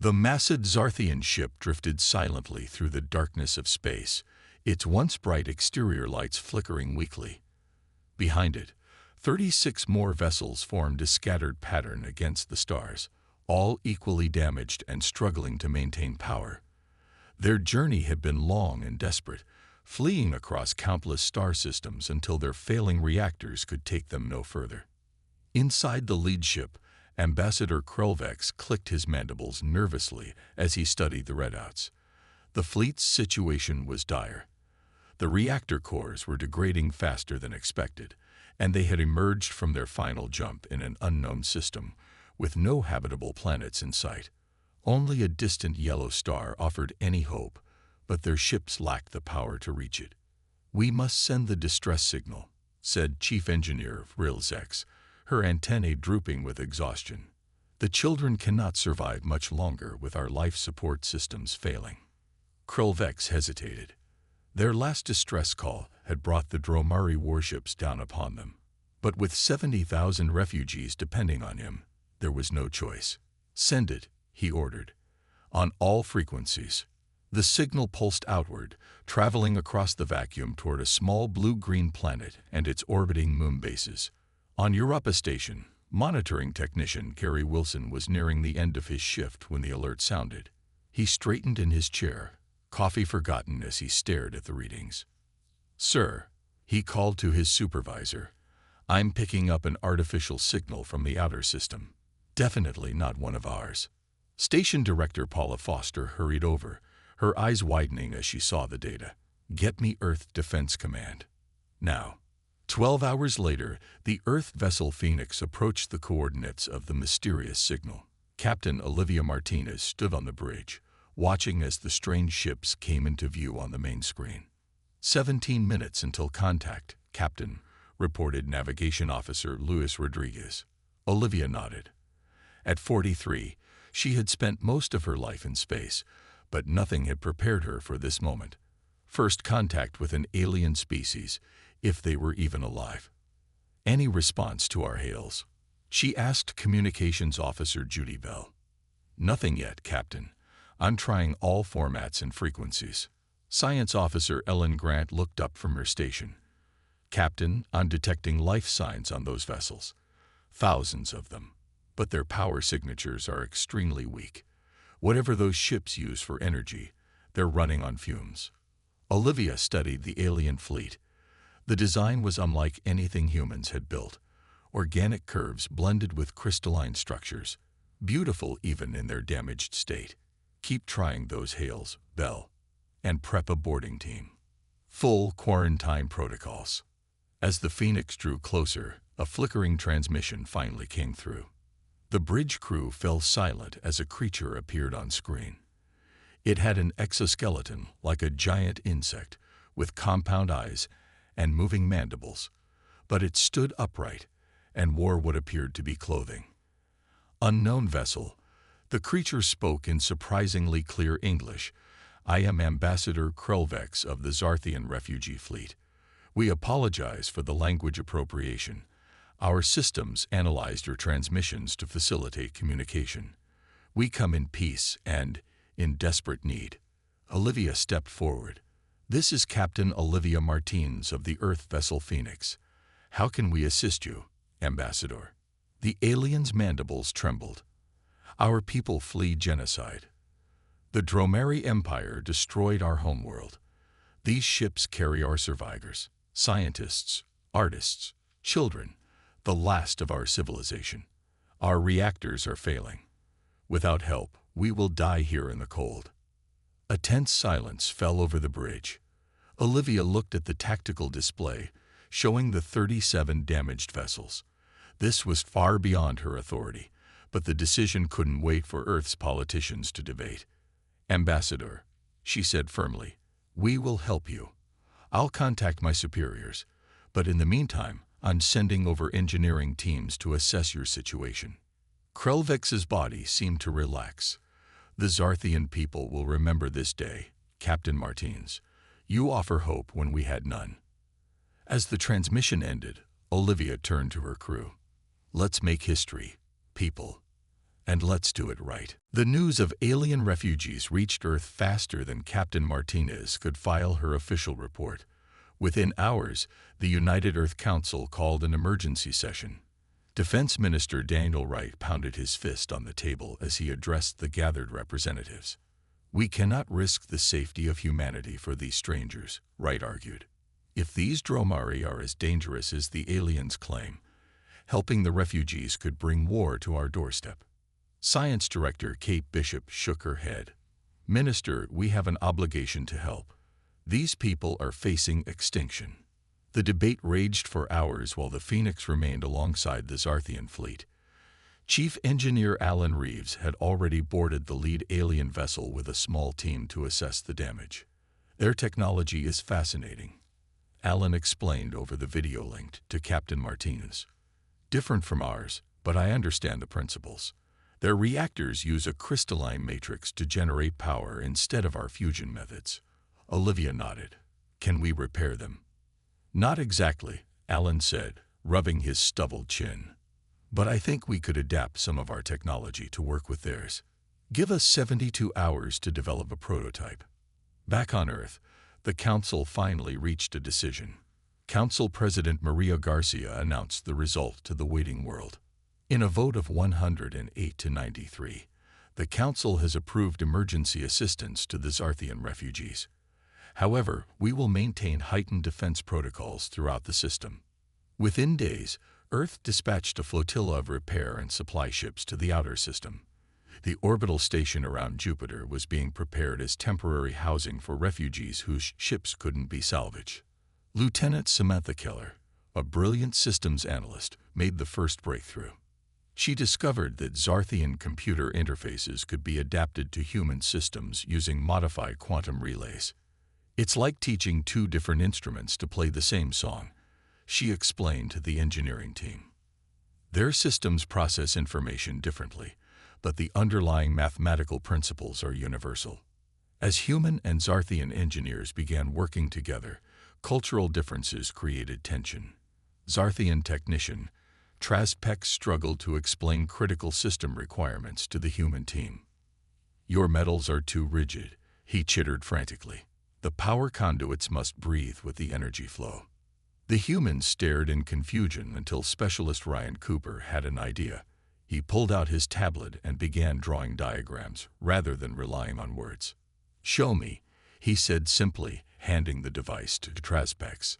The massive Zarthian ship drifted silently through the darkness of space, its once bright exterior lights flickering weakly. Behind it, 36 more vessels formed a scattered pattern against the stars, all equally damaged and struggling to maintain power. Their journey had been long and desperate, fleeing across countless star systems until their failing reactors could take them no further. Inside the lead ship, Ambassador Krelvex clicked his mandibles nervously as he studied the readouts. The fleet's situation was dire. The reactor cores were degrading faster than expected, and they had emerged from their final jump in an unknown system, with no habitable planets in sight. Only a distant yellow star offered any hope, but their ships lacked the power to reach it. "We must send the distress signal," said Chief Engineer Vrilzex, her antennae drooping with exhaustion. "The children cannot survive much longer with our life support systems failing." Krelvex hesitated. Their last distress call had brought the Dromari warships down upon them. But with 70,000 refugees depending on him, there was no choice. "Send it," he ordered, "on all frequencies." The signal pulsed outward, traveling across the vacuum toward a small blue-green planet and its orbiting moon bases. On Europa Station, monitoring technician Gary Wilson was nearing the end of his shift when the alert sounded. He straightened in his chair, coffee forgotten as he stared at the readings. "Sir," he called to his supervisor, "I'm picking up an artificial signal from the outer system. Definitely not one of ours." Station Director Paula Foster hurried over, her eyes widening as she saw the data. "Get me Earth Defense Command. Now." 12 hours later, the Earth vessel Phoenix approached the coordinates of the mysterious signal. Captain Olivia Martinez stood on the bridge, watching as the strange ships came into view on the main screen. 17 minutes until contact, Captain," reported Navigation Officer Luis Rodriguez. Olivia nodded. At 43, she had spent most of her life in space, but nothing had prepared her for this moment. First contact with an alien species, if they were even alive. "Any response to our hails?" she asked Communications Officer Judy Bell. "Nothing yet, Captain. I'm trying all formats and frequencies." Science Officer Ellen Grant looked up from her station. "Captain, I'm detecting life signs on those vessels. Thousands of them. But their power signatures are extremely weak. Whatever those ships use for energy, they're running on fumes." Olivia studied the alien fleet. The design was unlike anything humans had built. Organic curves blended with crystalline structures, beautiful even in their damaged state. "Keep trying those hails, Bell, and prep a boarding team. Full quarantine protocols." As the Phoenix drew closer, a flickering transmission finally came through. The bridge crew fell silent as a creature appeared on screen. It had an exoskeleton like a giant insect, with compound eyes and moving mandibles, but it stood upright and wore what appeared to be clothing. "Unknown vessel," the creature spoke in surprisingly clear English. "I am Ambassador Krelvex of the Zarthian refugee fleet. We apologize for the language appropriation. Our systems analyzed your transmissions to facilitate communication. We come in peace and in desperate need." Olivia stepped forward. "This is Captain Olivia Martins of the Earth vessel Phoenix. How can we assist you, Ambassador?" The alien's mandibles trembled. "Our people flee genocide. The Dromari Empire destroyed our homeworld. These ships carry our survivors, scientists, artists, children, the last of our civilization. Our reactors are failing. Without help, we will die here in the cold." A tense silence fell over the bridge. Olivia looked at the tactical display, showing the 37 damaged vessels. This was far beyond her authority, but the decision couldn't wait for Earth's politicians to debate. "Ambassador," she said firmly, "we will help you. I'll contact my superiors, but in the meantime, I'm sending over engineering teams to assess your situation." Krelvex's body seemed to relax. "The Zarthian people will remember this day, Captain Martins. You offer hope when we had none." As the transmission ended, Olivia turned to her crew. "Let's make history, people." And let's do it right. The news of alien refugees reached Earth faster than Captain Martinez could file her official report. Within hours, the United Earth Council called an emergency session. Defense Minister Daniel Wright pounded his fist on the table as he addressed the gathered representatives. "We cannot risk the safety of humanity for these strangers," Wright argued. "If these Dromari are as dangerous as the aliens claim, helping the refugees could bring war to our doorstep." Science Director Kate Bishop shook her head. "Minister, we have an obligation to help. These people are facing extinction." The debate raged for hours while the Phoenix remained alongside the Zarthian fleet. Chief Engineer Alan Reeves had already boarded the lead alien vessel with a small team to assess the damage. "Their technology is fascinating," Alan explained over the video link to Captain Martinez. "Different from ours, but I understand the principles. Their reactors use a crystalline matrix to generate power instead of our fusion methods." Olivia nodded. "Can we repair them?" "Not exactly," Alan said, rubbing his stubbled chin. "But I think we could adapt some of our technology to work with theirs. Give us 72 hours to develop a prototype." Back on Earth, the Council finally reached a decision. Council President Maria Garcia announced the result to the waiting world. In a vote of 108 to 93, the Council has approved emergency assistance to the Zarthian refugees. However, we will maintain heightened defense protocols throughout the system. Within days, Earth dispatched a flotilla of repair and supply ships to the outer system. The orbital station around Jupiter was being prepared as temporary housing for refugees whose ships couldn't be salvaged. Lieutenant Samantha Keller, a brilliant systems analyst, made the first breakthrough. She discovered that Zarthian computer interfaces could be adapted to human systems using modified quantum relays. "It's like teaching two different instruments to play the same song," she explained to the engineering team. "Their systems process information differently, but the underlying mathematical principles are universal." As human and Zarthian engineers began working together, cultural differences created tension. Zarthian technician Traspek struggled to explain critical system requirements to the human team. "Your metals are too rigid," he chittered frantically. "The power conduits must breathe with the energy flow." The humans stared in confusion until Specialist Ryan Cooper had an idea. He pulled out his tablet and began drawing diagrams rather than relying on words. "Show me," he said simply, handing the device to Traspek.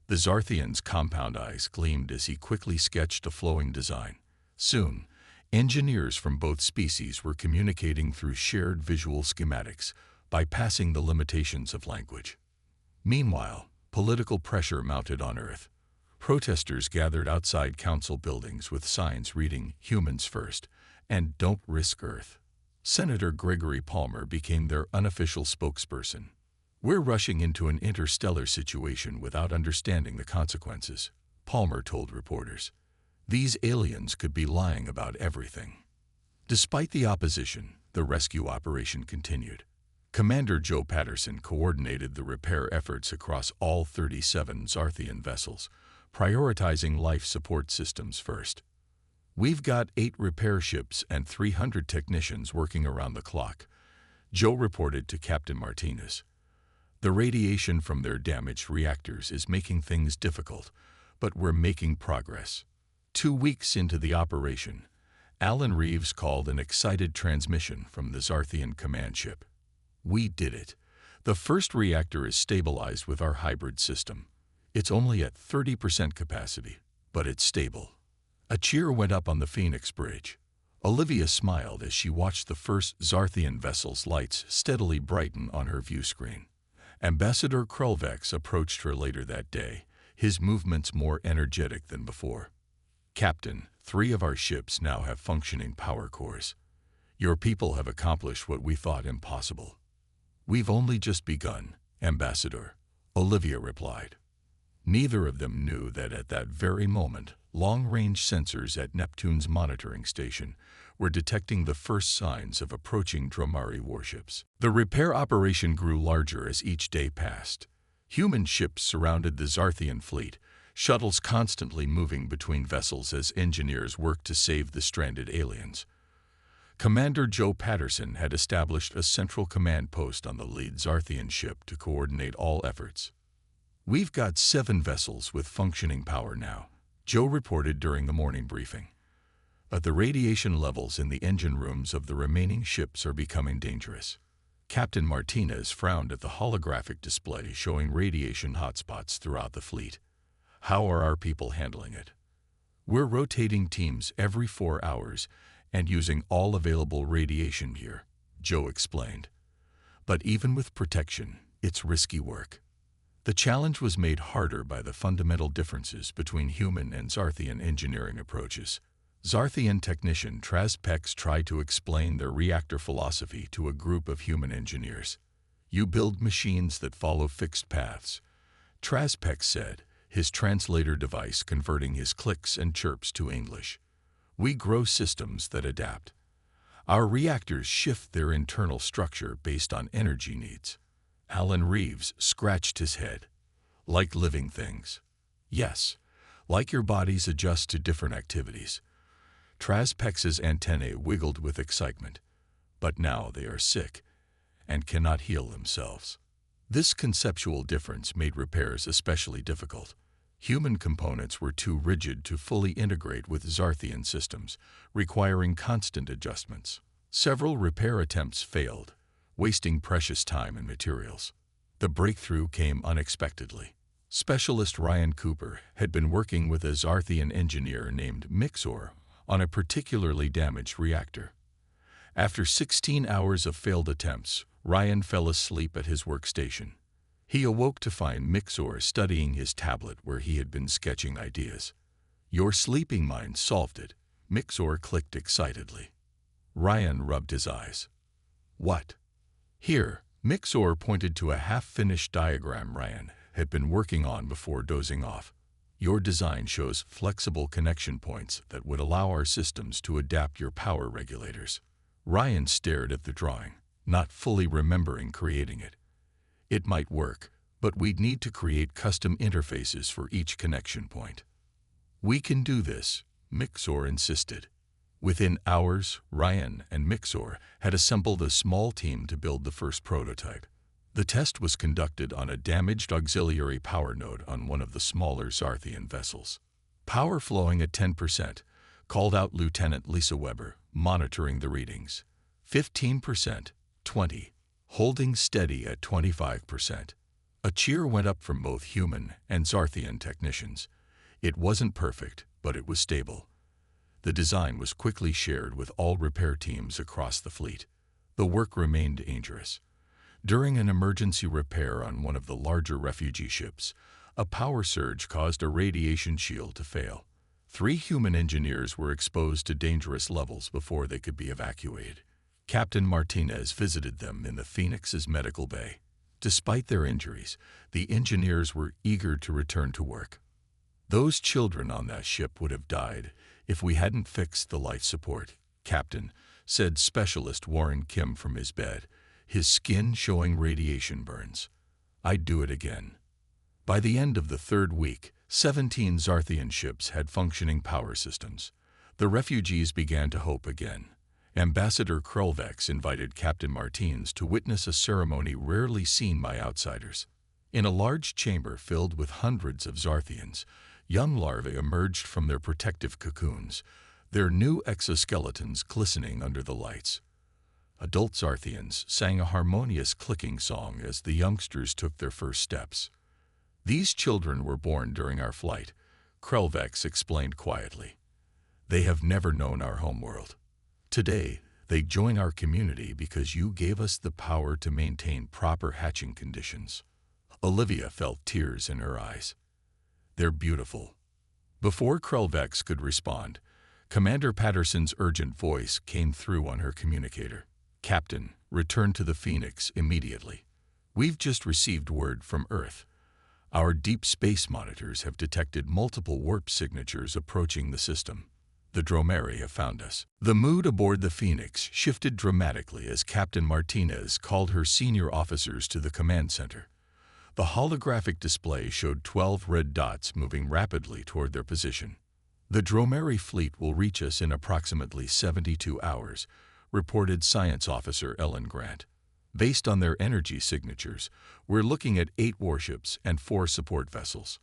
The Zarthian's compound eyes gleamed as he quickly sketched a flowing design. Soon, engineers from both species were communicating through shared visual schematics, bypassing the limitations of language. Meanwhile, political pressure mounted on Earth. Protesters gathered outside council buildings with signs reading "Humans First" and "Don't Risk Earth." Senator Gregory Palmer became their unofficial spokesperson. "We're rushing into an interstellar situation without understanding the consequences," Palmer told reporters. "These aliens could be lying about everything." Despite the opposition, the rescue operation continued. Commander Joe Patterson coordinated the repair efforts across all 37 Zarthian vessels, prioritizing life support systems first. "We've got 8 repair ships and 300 technicians working around the clock," Joe reported to Captain Martinez. "The radiation from their damaged reactors is making things difficult, but we're making progress." 2 weeks into the operation, Alan Reeves called an excited transmission from the Zarthian command ship. "We did it. The first reactor is stabilized with our hybrid system. It's only at 30% capacity, but it's stable." A cheer went up on the Phoenix Bridge. Olivia smiled as she watched the first Zarthian vessel's lights steadily brighten on her view screen. Ambassador Krulvex approached her later that day, his movements more energetic than before. "Captain, 3 of our ships now have functioning power cores. Your people have accomplished what we thought impossible." "We've only just begun, Ambassador," Olivia replied. Neither of them knew that at that very moment, long-range sensors at Neptune's monitoring station were detecting the first signs of approaching Dromari warships. The repair operation grew larger as each day passed. Human ships surrounded the Zarthian fleet, shuttles constantly moving between vessels as engineers worked to save the stranded aliens. Commander Joe Patterson had established a central command post on the lead Zarthian ship to coordinate all efforts. "We've got 7 vessels with functioning power now," Joe reported during the morning briefing. "But the radiation levels in the engine rooms of the remaining ships are becoming dangerous." Captain Martinez frowned at the holographic display showing radiation hotspots throughout the fleet. "How are our people handling it?" "We're rotating teams every 4 hours and using all available radiation gear," Joe explained. "But even with protection, it's risky work." The challenge was made harder by the fundamental differences between human and Zarthian engineering approaches. Zarthian technician Trazpex tried to explain their reactor philosophy to a group of human engineers. "You build machines that follow fixed paths," Trazpex said, his translator device converting his clicks and chirps to English. "We grow systems that adapt. Our reactors shift their internal structure based on energy needs." Alan Reeves scratched his head. "Like living things." "Yes, like your bodies adjust to different activities." Trazpex's antennae wiggled with excitement. "But now they are sick and cannot heal themselves." This conceptual difference made repairs especially difficult. Human components were too rigid to fully integrate with Zarthian systems, requiring constant adjustments. Several repair attempts failed, wasting precious time and materials. The breakthrough came unexpectedly. Specialist Ryan Cooper had been working with a Zarthian engineer named Mixor on a particularly damaged reactor. After 16 hours of failed attempts, Ryan fell asleep at his workstation. He awoke to find Mixor studying his tablet where he had been sketching ideas. "Your sleeping mind solved it," Mixor clicked excitedly. Ryan rubbed his eyes. "What?" "Here," Mixor pointed to a half-finished diagram Ryan had been working on before dozing off. "Your design shows flexible connection points that would allow our systems to adapt your power regulators." Ryan stared at the drawing, not fully remembering creating it. "It might work, but we'd need to create custom interfaces for each connection point." "We can do this," Mixor insisted. Within hours, Ryan and Mixor had assembled a small team to build the first prototype. The test was conducted on a damaged auxiliary power node on one of the smaller Zarthian vessels. "Power flowing at 10%, called out Lieutenant Lisa Weber, monitoring the readings. 15%, 20%. Holding steady at 25%. A cheer went up from both human and Zarthian technicians. It wasn't perfect, but it was stable. The design was quickly shared with all repair teams across the fleet. The work remained dangerous. During an emergency repair on one of the larger refugee ships, a power surge caused a radiation shield to fail. 3 human engineers were exposed to dangerous levels before they could be evacuated. Captain Martinez visited them in the Phoenix's medical bay. Despite their injuries, the engineers were eager to return to work. "Those children on that ship would have died if we hadn't fixed the life support, Captain," said Specialist Warren Kim from his bed, his skin showing radiation burns. "I'd do it again." By the end of the 3rd week, 17 Zarthian ships had functioning power systems. The refugees began to hope again. Ambassador Krulvex invited Captain Martins to witness a ceremony rarely seen by outsiders. In a large chamber filled with hundreds of Zarthians, young larvae emerged from their protective cocoons, their new exoskeletons glistening under the lights. Adult Zarthians sang a harmonious clicking song as the youngsters took their first steps. "These children were born during our flight," Krulvex explained quietly. "They have never known our homeworld. Today, they join our community because you gave us the power to maintain proper hatching conditions." Olivia felt tears in her eyes. "They're beautiful." Before Krulvex could respond, Commander Patterson's urgent voice came through on her communicator. "Captain, return to the Phoenix immediately. We've just received word from Earth. Our deep space monitors have detected multiple warp signatures approaching the system. The Dromeri have found us." The mood aboard the Phoenix shifted dramatically as Captain Martinez called her senior officers to the command center. The holographic display showed 12 red dots moving rapidly toward their position. "The Dromeri fleet will reach us in approximately 72 hours, reported Science Officer Ellen Grant. Based on their energy signatures, we're looking at 8 warships and 4 support vessels.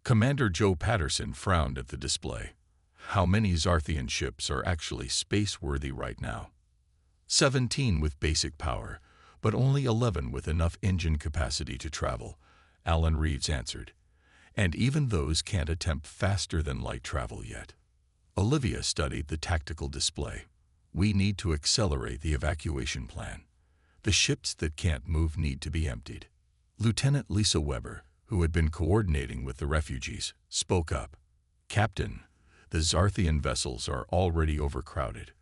Commander Joe Patterson frowned at the display. How many Zarthian ships are actually space-worthy right now? 17 with basic power, but only 11 with enough engine capacity to travel, Alan Reeves answered. And even those can't attempt faster-than-light travel yet. Olivia studied the tactical display. We need to accelerate the evacuation plan. The ships that can't move need to be emptied. Lieutenant Lisa Weber, who had been coordinating with the refugees, spoke up. Captain, the Zarthian vessels are already overcrowded.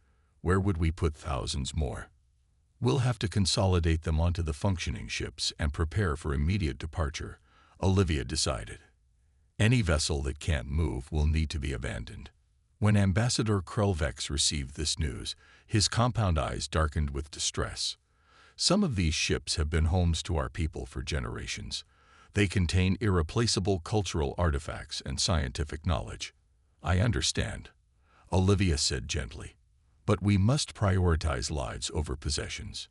Where would we put thousands more? We'll have to consolidate them onto the functioning ships and prepare for immediate departure, Olivia decided. Any vessel that can't move will need to be abandoned. When Ambassador Krelvex received this news, his compound eyes darkened with distress. Some of these ships have been homes to our people for generations. They contain irreplaceable cultural artifacts and scientific knowledge. I understand, Olivia said gently. But we must prioritize lives over possessions.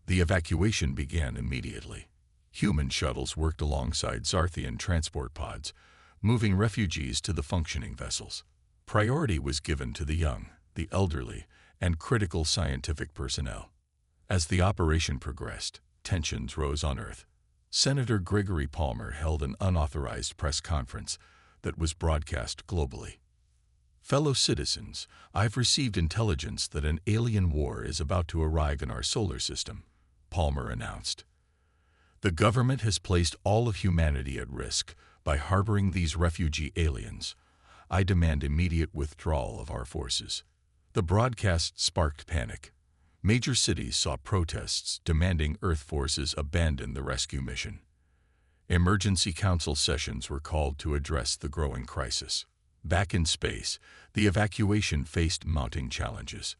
The evacuation began immediately. Human shuttles worked alongside Zarthian transport pods, moving refugees to the functioning vessels. Priority was given to the young, the elderly, and critical scientific personnel. As the operation progressed, tensions rose on Earth. Senator Gregory Palmer held an unauthorized press conference that was broadcast globally. Fellow citizens, I've received intelligence that an alien war is about to arrive in our solar system, Palmer announced. The government has placed all of humanity at risk by harboring these refugee aliens. I demand immediate withdrawal of our forces. The broadcast sparked panic. Major cities saw protests demanding Earth forces abandon the rescue mission. Emergency council sessions were called to address the growing crisis. Back in space, the evacuation faced mounting challenges.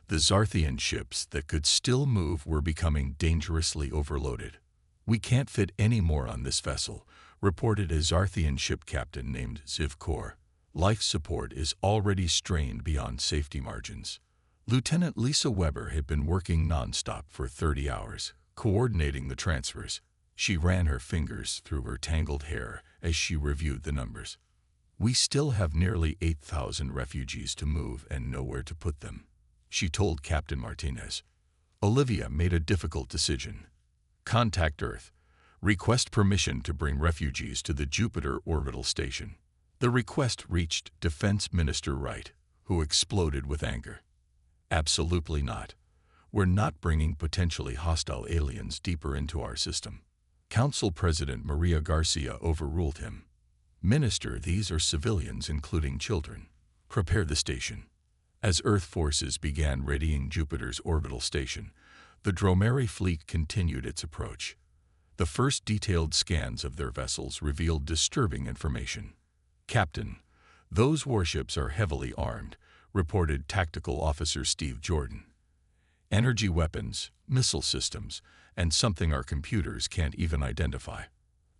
The Zarthian ships that could still move were becoming dangerously overloaded. We can't fit any more on this vessel, reported a Zarthian ship captain named Ziv Kor. Life support is already strained beyond safety margins. Lieutenant Lisa Weber had been working nonstop for 30 hours, coordinating the transfers. She ran her fingers through her tangled hair as she reviewed the numbers. We still have nearly 8,000 refugees to move and nowhere to put them, she told Captain Martinez. Olivia made a difficult decision. Contact Earth. Request permission to bring refugees to the Jupiter orbital station. The request reached Defense Minister Wright, who exploded with anger. Absolutely not. We're not bringing potentially hostile aliens deeper into our system. Council President Maria Garcia overruled him. Minister, these are civilians, including children. Prepare the station. As Earth forces began readying Jupiter's orbital station, the Dromeri fleet continued its approach. The first detailed scans of their vessels revealed disturbing information. Captain, those warships are heavily armed, reported Tactical Officer Steve Jordan. Energy weapons, missile systems, and something our computers can't even identify.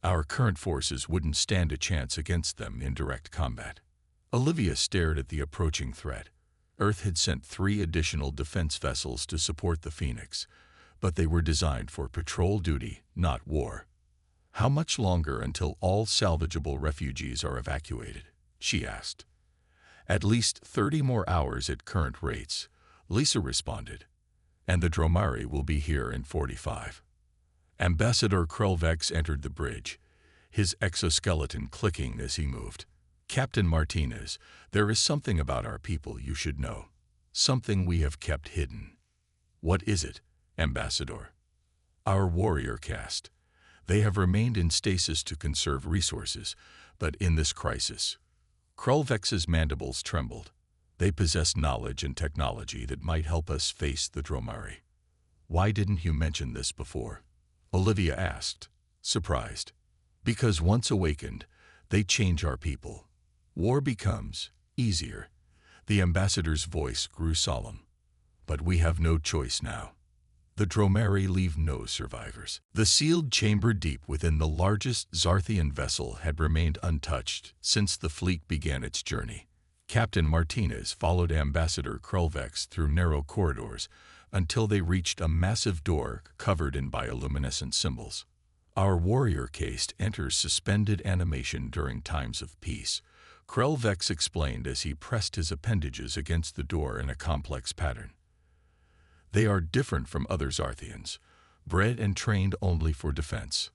Our current forces wouldn't stand a chance against them in direct combat. Olivia stared at the approaching threat. Earth had sent 3 additional defense vessels to support the Phoenix, but they were designed for patrol duty, not war. How much longer until all salvageable refugees are evacuated? She asked. At least 30 more hours at current rates, Lisa responded. And the Dromari will be here in 45. Ambassador Krelvex entered the bridge, his exoskeleton clicking as he moved. Captain Martinez, there is something about our people you should know. Something we have kept hidden. What is it, Ambassador? Our warrior caste. They have remained in stasis to conserve resources, but in this crisis, Krelvex's mandibles trembled. They possess knowledge and technology that might help us face the Dromari. Why didn't you mention this before? Olivia asked, surprised. Because once awakened, they change our people. War becomes easier. The ambassador's voice grew solemn. But we have no choice now. The Dromari leave no survivors. The sealed chamber deep within the largest Zarthian vessel had remained untouched since the fleet began its journey. Captain Martinez followed Ambassador Krulvex through narrow corridors until they reached a massive door covered in bioluminescent symbols. Our warrior caste enters suspended animation during times of peace, Krulvex explained as he pressed his appendages against the door in a complex pattern. They are different from other Zarthians, bred and trained only for defense.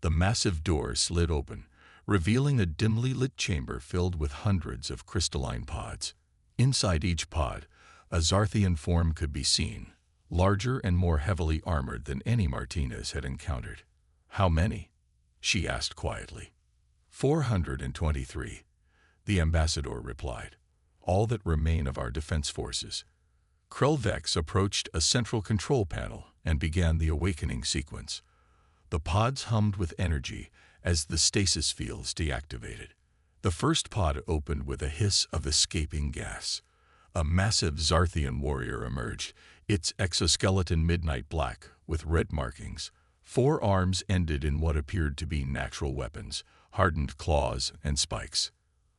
The massive door slid open, revealing a dimly lit chamber filled with hundreds of crystalline pods. Inside each pod, a Zarthian form could be seen, larger and more heavily armored than any Martinez had encountered. "How many?" she asked quietly. 423, the ambassador replied. "All that remain of our defense forces." Krulvex approached a central control panel and began the awakening sequence. The pods hummed with energy as the stasis fields deactivated. The first pod opened with a hiss of escaping gas. A massive Zarthian warrior emerged, its exoskeleton midnight black with red markings. 4 arms ended in what appeared to be natural weapons, hardened claws and spikes.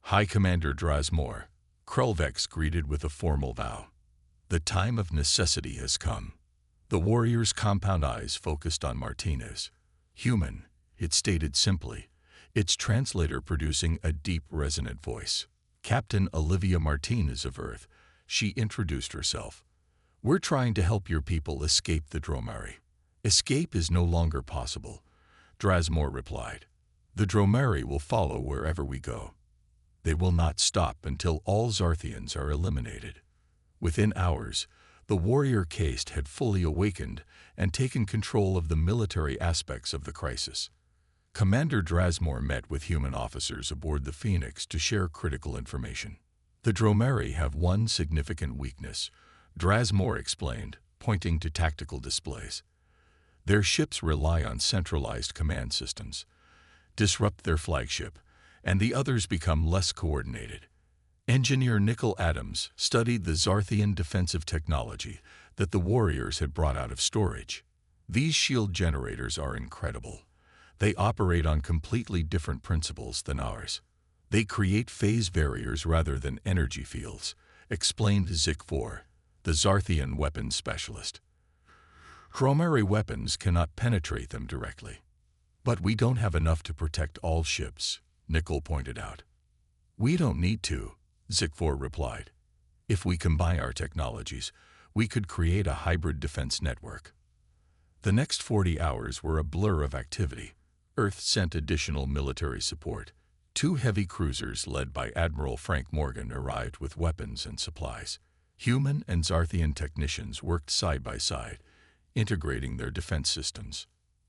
"High Commander Drasmor," Krulvex greeted with a formal bow. "The time of necessity has come." The warrior's compound eyes focused on Martinez. "Human," it stated simply, its translator producing a deep, resonant voice. "Captain Olivia Martinez of Earth," she introduced herself. "We're trying to help your people escape the Dromari." "Escape is no longer possible," Drasmor replied. "The Dromari will follow wherever we go. They will not stop until all Zarthians are eliminated." Within hours, the warrior caste had fully awakened and taken control of the military aspects of the crisis. Commander Drasmor met with human officers aboard the Phoenix to share critical information. "The Dromari have one significant weakness," Drasmor explained, pointing to tactical displays. "Their ships rely on centralized command systems. Disrupt their flagship, and the others become less coordinated." Engineer Nickel Adams studied the Zarthian defensive technology that the warriors had brought out of storage. "These shield generators are incredible. They operate on completely different principles than ours. They create phase barriers rather than energy fields," explained Zik-4, the Zarthian weapons specialist. "Dromari weapons cannot penetrate them directly." "But we don't have enough to protect all ships," Nickel pointed out. "We don't need to," Zik-4 replied. "If we combine our technologies, we could create a hybrid defense network." The next 40 hours were a blur of activity. Earth sent additional military support. 2 heavy cruisers led by Admiral Frank Morgan arrived with weapons and supplies. Human and Zarthian technicians worked side by side, integrating their defense systems.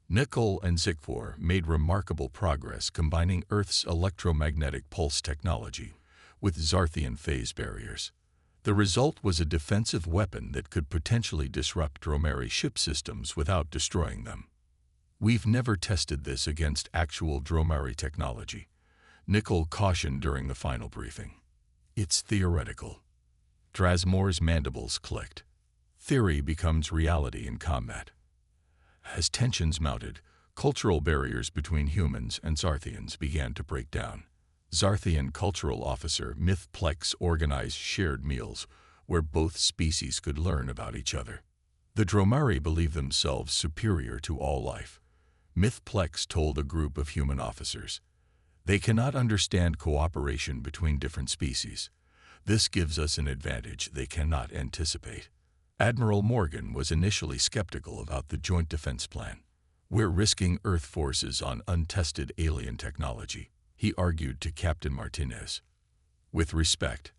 Nickel and Zik-4 made remarkable progress combining Earth's electromagnetic pulse technology with Zarthian phase barriers. The result was a defensive weapon that could potentially disrupt Dromari ship systems without destroying them. "We've never tested this against actual Dromari technology," Nickel cautioned during the final briefing. "It's theoretical." Drasmor's mandibles clicked. Theory becomes reality in combat. As tensions mounted, cultural barriers between humans and Zarthians began to break down. Zarthian cultural officer Mythplex organized shared meals where both species could learn about each other. The Dromari believe themselves superior to all life, Mythplex told a group of human officers. "They cannot understand cooperation between different species. This gives us an advantage they cannot anticipate." Admiral Morgan was initially skeptical about the joint defense plan. "We're risking Earth forces on untested alien technology," he argued to Captain Martinez. "With respect,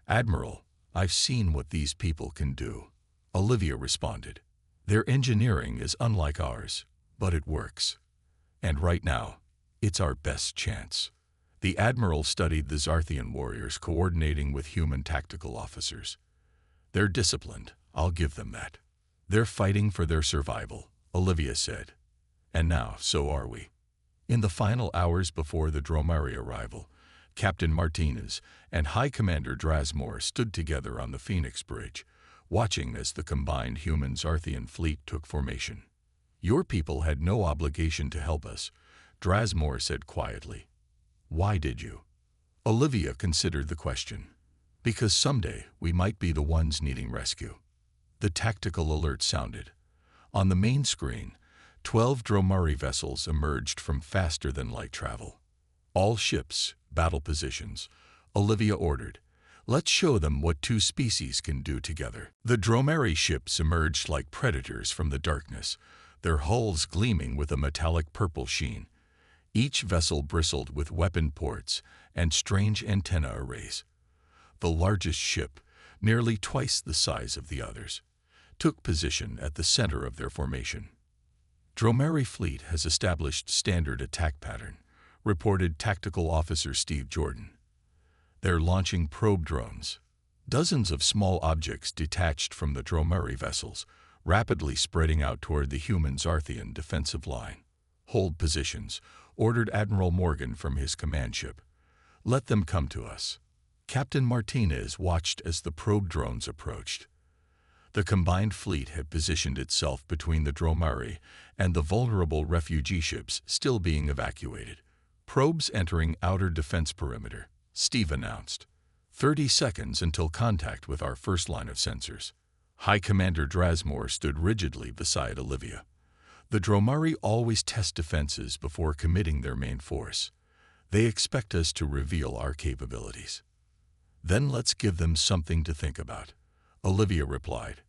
Admiral, I've seen what these people can do," Olivia responded. "Their engineering is unlike ours, but it works. And right now, it's our best chance." The Admiral studied the Zarthian warriors coordinating with human tactical officers. "They're disciplined, I'll give them that. They're fighting for their survival," Olivia said. "And now, so are we." In the final hours before the Dromari arrival, Captain Martinez and High Commander Drasmor stood together on the Phoenix Bridge, watching as the combined human-Zarthian fleet took formation. "Your people had no obligation to help us," Drasmor said quietly. "Why did you?" Olivia considered the question. Because someday we might be the ones needing rescue. The tactical alert sounded. On the main screen, 12 Dromari vessels emerged from faster-than-light travel. All ships, battle positions. Olivia ordered. Let's show them what two species can do together. The Dromari ships emerged like predators from the darkness, their hulls gleaming with a metallic purple sheen. Each vessel bristled with weapon ports and strange antenna arrays. The largest ship, nearly twice the size of the others, took position at the center of their formation. Dromari fleet has established standard attack pattern, reported Tactical Officer Steve Jordan. They're launching probe drones. Dozens of small objects detached from the Dromari vessels, rapidly spreading out toward the human Zarthian defensive line. Hold positions, ordered Admiral Morgan from his command ship. Let them come to us. Captain Martinez watched as the probe drones approached. The combined fleet had positioned itself between the Dromari and the vulnerable refugee ships still being evacuated. Probes entering outer defense perimeter, Steve announced. 30 seconds until contact with our first line of sensors. High Commander Drasmore stood rigidly beside Olivia. The Dromari always test defenses before committing their main force. They expect us to reveal our capabilities. Then let's give them something to think about, Olivia replied.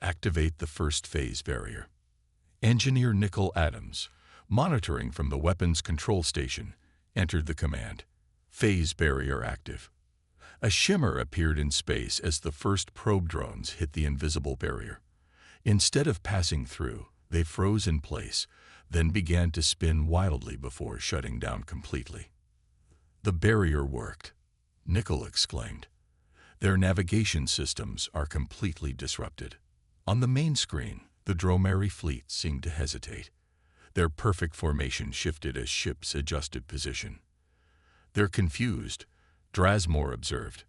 Activate the first phase barrier. Engineer Nicole Adams, monitoring from the weapons control station, entered the command. Phase barrier active. A shimmer appeared in space as the first probe drones hit the invisible barrier. Instead of passing through, they froze in place, then began to spin wildly before shutting down completely. The barrier worked, Nicole exclaimed. Their navigation systems are completely disrupted. On the main screen, the Dromari fleet seemed to hesitate. Their perfect formation shifted as ships adjusted position. They're confused, Drasmore observed.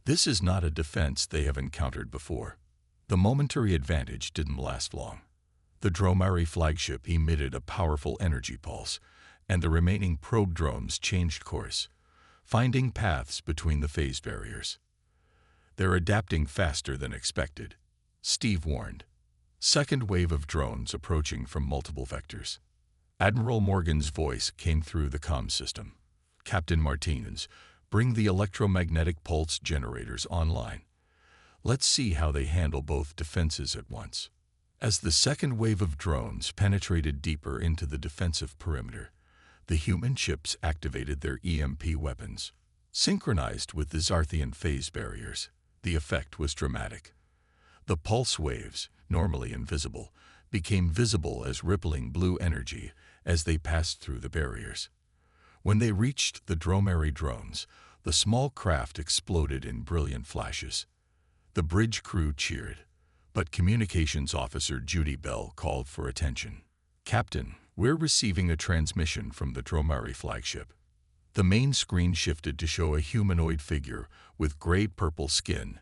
This is not a defense they have encountered before. The momentary advantage didn't last long. The Dromari flagship emitted a powerful energy pulse, and the remaining probe drones changed course, finding paths between the phase barriers. They're adapting faster than expected, Steve warned. Second wave of drones approaching from multiple vectors. Admiral Morgan's voice came through the comm system. Captain Martinez, bring the electromagnetic pulse generators online. Let's see how they handle both defenses at once. As the second wave of drones penetrated deeper into the defensive perimeter, the human ships activated their EMP weapons. Synchronized with the Zarthian phase barriers, the effect was dramatic. The pulse waves, normally invisible, became visible as rippling blue energy as they passed through the barriers. When they reached the Dromari drones, the small craft exploded in brilliant flashes. The bridge crew cheered, but Communications Officer Judy Bell called for attention. Captain, we're receiving a transmission from the Dromari flagship. The main screen shifted to show a humanoid figure with gray-purple skin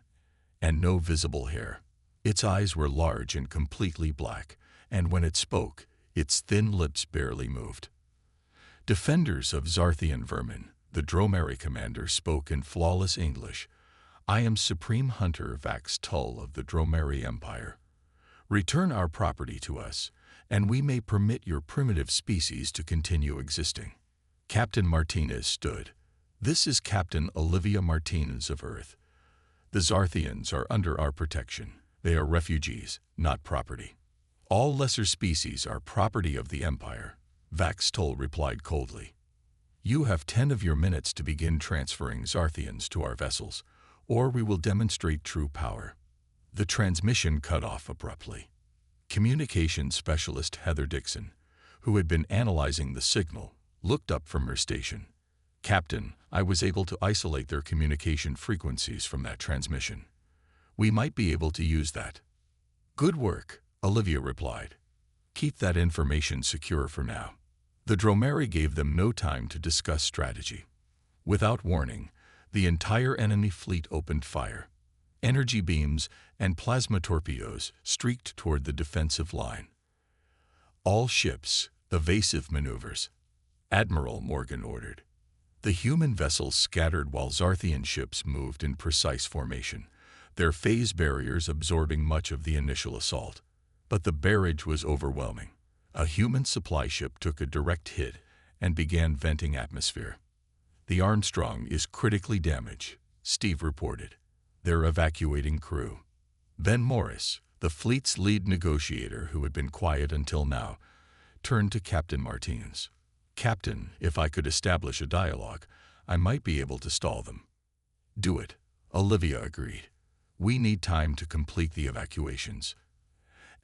and no visible hair. Its eyes were large and completely black, and when it spoke, its thin lips barely moved. Defenders of Zarthian vermin, the Dromari commander spoke in flawless English. I am Supreme Hunter Vax Tull of the Dromari Empire. Return our property to us, and we may permit your primitive species to continue existing. Captain Martinez stood. This is Captain Olivia Martinez of Earth. The Zarthians are under our protection. They are refugees, not property. All lesser species are property of the Empire, Vax Tull replied coldly. You have 10 of your minutes to begin transferring Zarthians to our vessels, or we will demonstrate true power. The transmission cut off abruptly. Communications specialist Heather Dixon, who had been analyzing the signal, looked up from her station. Captain, I was able to isolate their communication frequencies from that transmission. We might be able to use that. Good work, Olivia replied. Keep that information secure for now. The Dromari gave them no time to discuss strategy. Without warning, the entire enemy fleet opened fire. Energy beams and plasma torpedoes streaked toward the defensive line. All ships, evasive maneuvers, Admiral Morgan ordered. The human vessels scattered while Zarthian ships moved in precise formation, their phase barriers absorbing much of the initial assault. But the barrage was overwhelming. A human supply ship took a direct hit and began venting atmosphere. "The Armstrong is critically damaged," Steve reported. "They're evacuating crew." Ben Morris, the fleet's lead negotiator who had been quiet until now, turned to Captain Martinez. "Captain, if I could establish a dialogue, I might be able to stall them." "Do it," Olivia agreed. "We need time to complete the evacuations."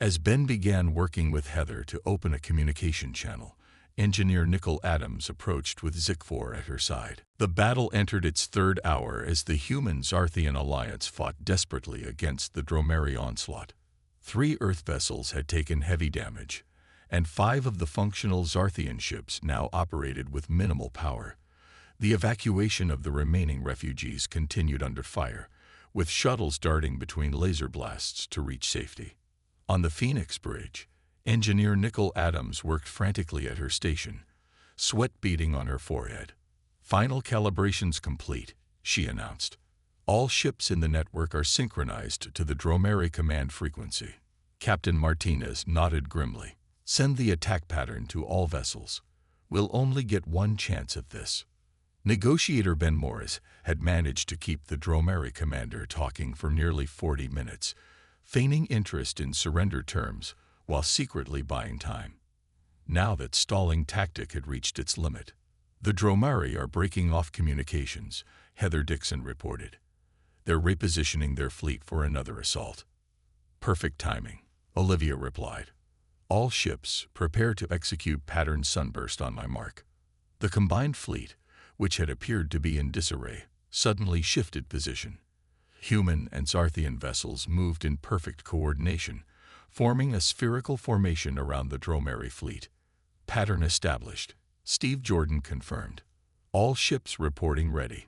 As Ben began working with Heather to open a communication channel, Engineer Nicole Adams approached with Zikfor at her side. The battle entered its third hour as the human-Zarthian alliance fought desperately against the Dromeri onslaught. 3 Earth vessels had taken heavy damage, and 5 of the functional Zarthian ships now operated with minimal power. The evacuation of the remaining refugees continued under fire, with shuttles darting between laser blasts to reach safety. On the Phoenix Bridge, Engineer Nicole Adams worked frantically at her station, sweat beading on her forehead. "Final calibrations complete," she announced. "All ships in the network are synchronized to the Dromeri command frequency." Captain Martinez nodded grimly. "Send the attack pattern to all vessels. We'll only get one chance at this." Negotiator Ben Morris had managed to keep the Dromeri commander talking for nearly 40 minutes, feigning interest in surrender terms while secretly buying time. Now that stalling tactic had reached its limit. "The Dromeri are breaking off communications," Heather Dixon reported. "They're repositioning their fleet for another assault." "Perfect timing," Olivia replied. "All ships, prepare to execute pattern sunburst on my mark." The combined fleet, which had appeared to be in disarray, suddenly shifted position. Human and Zarthian vessels moved in perfect coordination, forming a spherical formation around the Dromeri fleet. "Pattern established," Steve Jordan confirmed. "All ships reporting ready."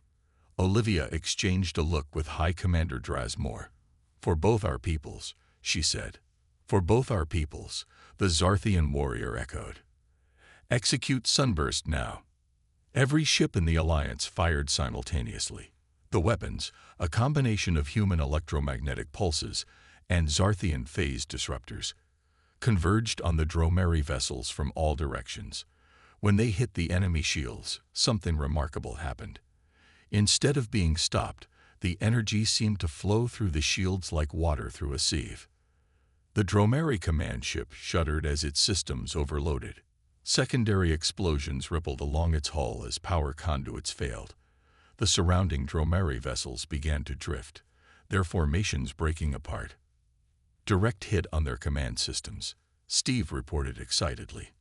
Olivia exchanged a look with High Commander Drasmore. "For both our peoples," she said. "For both our peoples," the Zarthian warrior echoed. "Execute sunburst now." Every ship in the Alliance fired simultaneously. The weapons, a combination of human electromagnetic pulses and Zarthian phase disruptors, converged on the Dromeri vessels from all directions. When they hit the enemy shields, something remarkable happened. Instead of being stopped, the energy seemed to flow through the shields like water through a sieve. The Dromeri command ship shuddered as its systems overloaded. Secondary explosions rippled along its hull as power conduits failed. The surrounding Dromeri vessels began to drift, their formations breaking apart. "Direct hit on their command systems," Steve reported excitedly.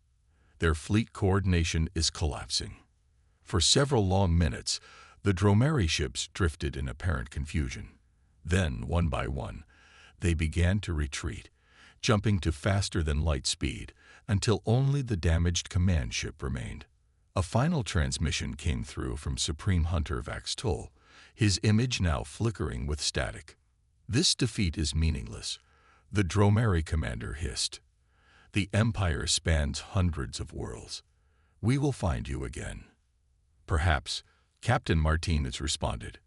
"Their fleet coordination is collapsing." For several long minutes, the Dromeri ships drifted in apparent confusion. Then, one by one, they began to retreat, jumping to faster-than-light speed until only the damaged command ship remained. A final transmission came through from Supreme Hunter Vaxtol, his image now flickering with static. "This defeat is meaningless," the Dromeri commander hissed. "The Empire spans hundreds of worlds. We will find you again." "Perhaps," Captain Martinez responded.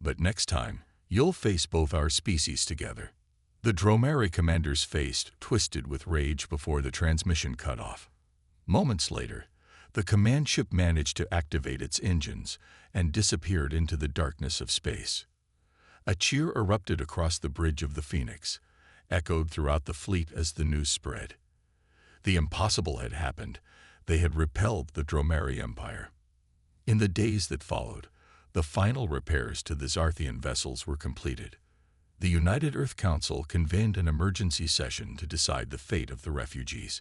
"But next time, you'll face both our species together." The Dromeri commander's face twisted with rage before the transmission cut off. Moments later, the command ship managed to activate its engines and disappeared into the darkness of space. A cheer erupted across the bridge of the Phoenix, echoed throughout the fleet as the news spread. The impossible had happened. They had repelled the Dromeri Empire. In the days that followed, the final repairs to the Zarthian vessels were completed. The United Earth Council convened an emergency session to decide the fate of the refugees.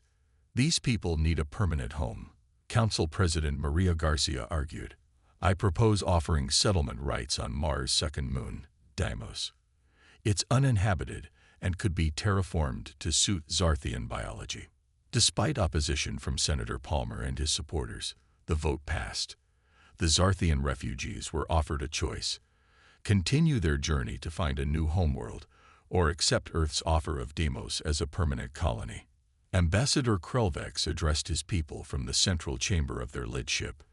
"These people need a permanent home," Council President Maria Garcia argued. "I propose offering settlement rights on Mars' second moon, Deimos. It's uninhabited and could be terraformed to suit Zarthian biology." Despite opposition from Senator Palmer and his supporters, the vote passed. The Zarthian refugees were offered a choice: continue their journey to find a new homeworld, or accept Earth's offer of Deimos as a permanent colony. Ambassador Krelvex addressed his people from the central chamber of their lidship.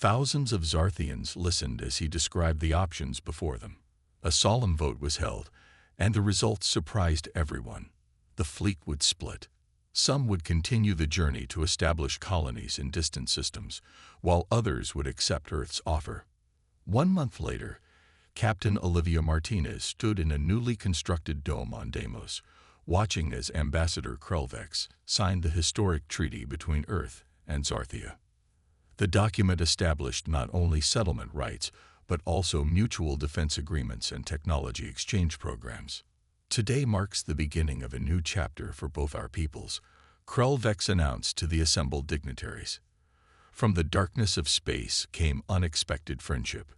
Thousands of Zarthians listened as he described the options before them. A solemn vote was held, and the results surprised everyone. The fleet would split. Some would continue the journey to establish colonies in distant systems, while others would accept Earth's offer. 1 month later, Captain Olivia Martinez stood in a newly constructed dome on Deimos, watching as Ambassador Krelvex signed the historic treaty between Earth and Zarthia. The document established not only settlement rights, but also mutual defense agreements and technology exchange programs. Today marks the beginning of a new chapter for both our peoples, Krelvex announced to the assembled dignitaries. From the darkness of space came unexpected friendship.